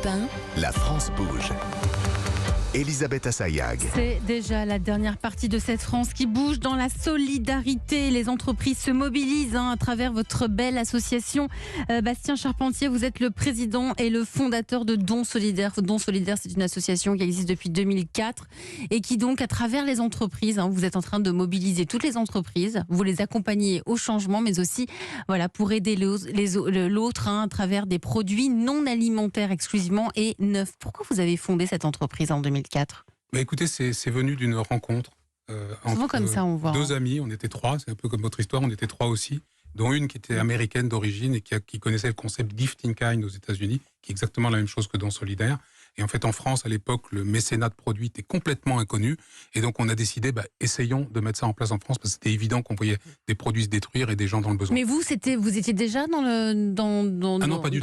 Europe 1, La France bouge. Elisabeth Assayag. C'est déjà la dernière partie de cette France qui bouge dans la solidarité. Les entreprises se mobilisent à travers votre belle association. Bastien Charpentier, vous êtes le président et le fondateur de Dons Solidaires. Dons Solidaires, c'est une association qui existe depuis 2004 et qui donc, à travers les entreprises, vous êtes en train de mobiliser toutes les entreprises. Vous les accompagnez au changement, mais aussi pour aider l'autre à travers des produits non alimentaires exclusivement et neufs. Pourquoi vous avez fondé cette entreprise en 2004 ? Écoutez, c'est venu d'une rencontre entre comme ça, on voit, deux amis. On était trois, c'est un peu comme votre histoire, on était trois aussi, dont une qui était américaine d'origine et qui connaissait le concept Gift in Kind aux États-Unis, qui est exactement la même chose que Dons Solidaires. Et en fait, en France, à l'époque, le mécénat de produits était complètement inconnu. Et donc, on a décidé, essayons de mettre ça en place en France, parce que c'était évident qu'on voyait des produits se détruire et des gens dans le besoin. Mais vous étiez déjà dans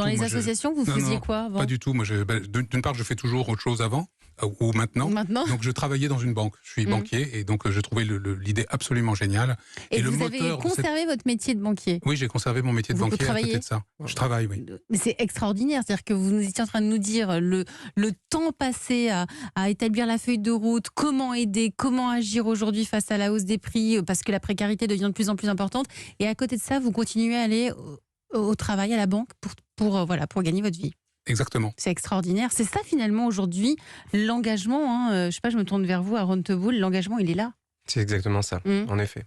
les associations. Vous faisiez quoi avant ? Pas du tout. Moi, d'une part, je fais toujours autre chose avant. Ou maintenant. Donc je travaillais dans une banque, je suis banquier et donc je trouvais l'idée absolument géniale. Et vous avez conservé votre métier de banquier ? Oui, j'ai conservé mon métier de banquier à côté de ça. Je travaille, oui. Mais c'est extraordinaire, c'est-à-dire que vous étiez en train de nous dire le temps passé à établir la feuille de route, comment aider, comment agir aujourd'hui face à la hausse des prix, parce que la précarité devient de plus en plus importante. Et à côté de ça, vous continuez à aller au travail, à la banque pour gagner votre vie. Exactement. C'est extraordinaire. C'est ça finalement aujourd'hui, l'engagement. Je sais pas, je me tourne vers vous, Aaron Teboul. L'engagement, il est là. C'est exactement ça, en effet.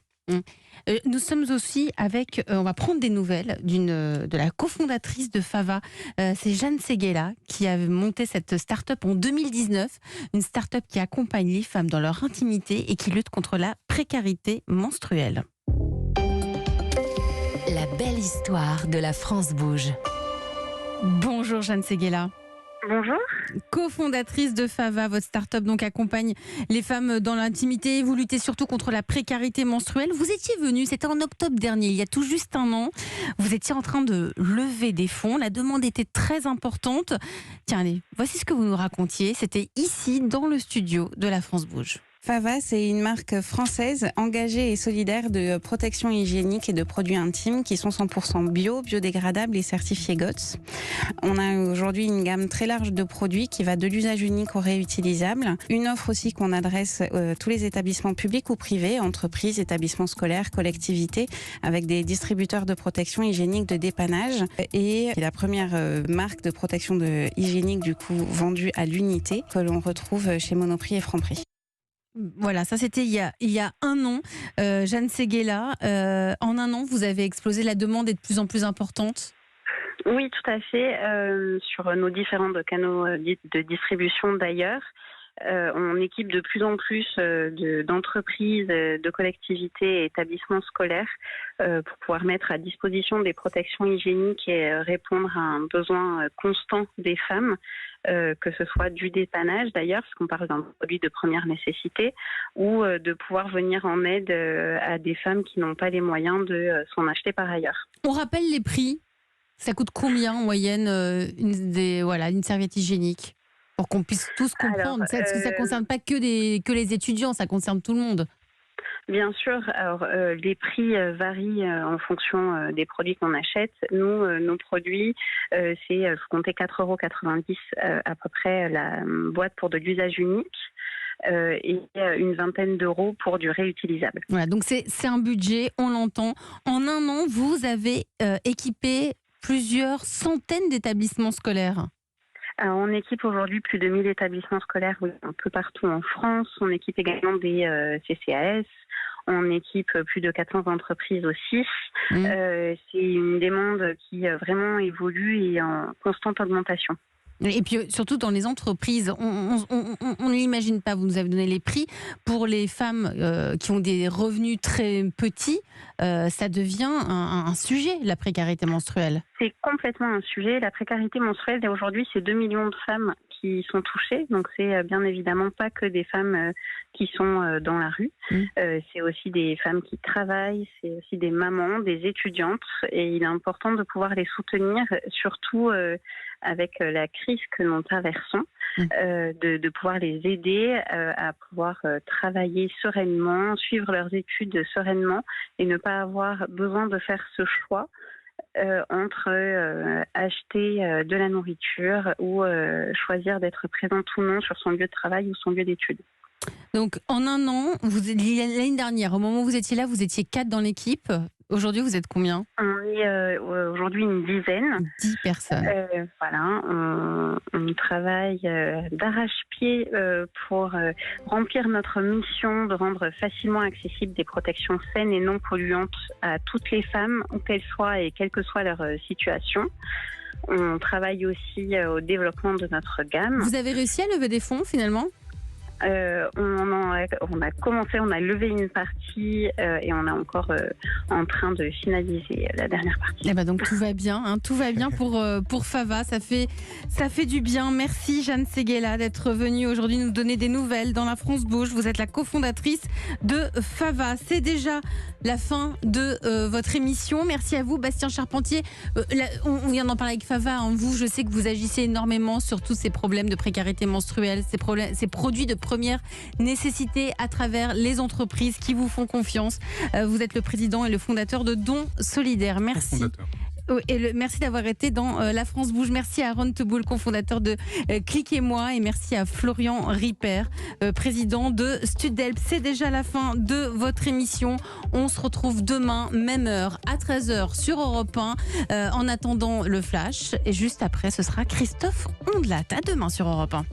Nous sommes aussi avec, on va prendre des nouvelles de la cofondatrice de Fava. C'est Jeanne Seguela qui a monté cette start-up en 2019. Une start-up qui accompagne les femmes dans leur intimité et qui lutte contre la précarité menstruelle. la belle histoire de la France bouge. Bonjour Jeanne Seguela. Bonjour. Cofondatrice de Fava, votre start-up donc accompagne les femmes dans l'intimité. Vous luttez surtout contre la précarité menstruelle. Vous étiez venue, c'était en octobre dernier, il y a tout juste un an. Vous étiez en train de lever des fonds. La demande était très importante. Tiens, allez, voici ce que vous nous racontiez. C'était ici, dans le studio de La France Bouge. Fava, c'est une marque française engagée et solidaire de protection hygiénique et de produits intimes qui sont 100% bio, biodégradables et certifiés GOTS. On a aujourd'hui une gamme très large de produits qui va de l'usage unique au réutilisable. Une offre aussi qu'on adresse à tous les établissements publics ou privés, entreprises, établissements scolaires, collectivités, avec des distributeurs de protection hygiénique de dépannage. Et c'est la première marque de protection hygiénique du coup vendue à l'unité que l'on retrouve chez Monoprix et Franprix. Voilà, ça c'était il y a un an. Jeanne Seguela, en un an, vous avez explosé, la demande est de plus en plus importante. Oui, tout à fait. Sur nos différents canaux de distribution d'ailleurs, on équipe de plus en plus d'entreprises, de collectivités et établissements scolaires pour pouvoir mettre à disposition des protections hygiéniques et répondre à un besoin constant des femmes, que ce soit du dépannage d'ailleurs, parce qu'on parle d'un produit de première nécessité, ou de pouvoir venir en aide à des femmes qui n'ont pas les moyens de s'en acheter par ailleurs. On rappelle les prix. Ça coûte combien en moyenne une serviette hygiénique ? Pour qu'on puisse tous comprendre. Parce que ça ne concerne pas que les étudiants, ça concerne tout le monde. Bien sûr. Alors, les prix varient en fonction des produits qu'on achète. Nous, nos produits, c'est, faut compter 4,90 € à peu près la boîte pour de l'usage unique. Et une vingtaine d'euros pour du réutilisable. Voilà, donc c'est un budget, on l'entend. En un an, vous avez équipé plusieurs centaines d'établissements scolaires. On équipe aujourd'hui plus de 1000 établissements scolaires un peu partout en France. On équipe également des CCAS. On équipe plus de 400 entreprises aussi. C'est une demande qui vraiment évolue et en constante augmentation. Et puis surtout dans les entreprises, on ne l'imagine pas, vous nous avez donné les prix. Pour les femmes qui ont des revenus très petits, ça devient un sujet, la précarité menstruelle. C'est complètement un sujet. La précarité menstruelle, aujourd'hui, c'est 2 millions de femmes qui sont touchées. Donc c'est bien évidemment pas que des femmes qui sont dans la rue. C'est aussi des femmes qui travaillent, c'est aussi des mamans, des étudiantes. Et il est important de pouvoir les soutenir, surtout avec la crise que nous traversons, de pouvoir les aider à pouvoir travailler sereinement, suivre leurs études sereinement et ne pas avoir besoin de faire ce choix entre acheter de la nourriture ou choisir d'être présente ou non sur son lieu de travail ou son lieu d'études. Donc en un an, l'année dernière, au moment où vous étiez là, vous étiez 4 dans l'équipe. Aujourd'hui, vous êtes combien ? On est aujourd'hui une dizaine. 10 personnes. Voilà, on travaille d'arrache-pied pour remplir notre mission de rendre facilement accessibles des protections saines et non polluantes à toutes les femmes, où qu'elles soient et quelle que soit leur situation. On travaille aussi au développement de notre gamme. Vous avez réussi à lever des fonds finalement ? On a commencé, on a levé une partie et on est encore en train de finaliser la dernière partie. Eh ben donc tout va bien, hein, tout va bien pour Fava, ça fait du bien. Merci Jeanne Séguéla d'être venue aujourd'hui nous donner des nouvelles dans La France Bouge. Vous êtes la cofondatrice de Fava. C'est déjà la fin de votre émission. Merci à vous Bastien Charpentier. On vient d'en parler avec Fava. Hein. Vous, je sais que vous agissez énormément sur tous ces problèmes de précarité menstruelle, ces produits de première nécessité à travers les entreprises qui vous font confiance. Vous êtes le président et le fondateur de Dons Solidaires. Merci. Merci d'avoir été dans La France Bouge. Merci à Aaron Teboul, cofondateur de Cliquez-moi, et merci à Florian Ripper, président de Studelp. C'est déjà la fin de votre émission. On se retrouve demain, même heure, à 13h sur Europe 1. En attendant le flash, et juste après, ce sera Christophe Ondelat. À demain sur Europe 1.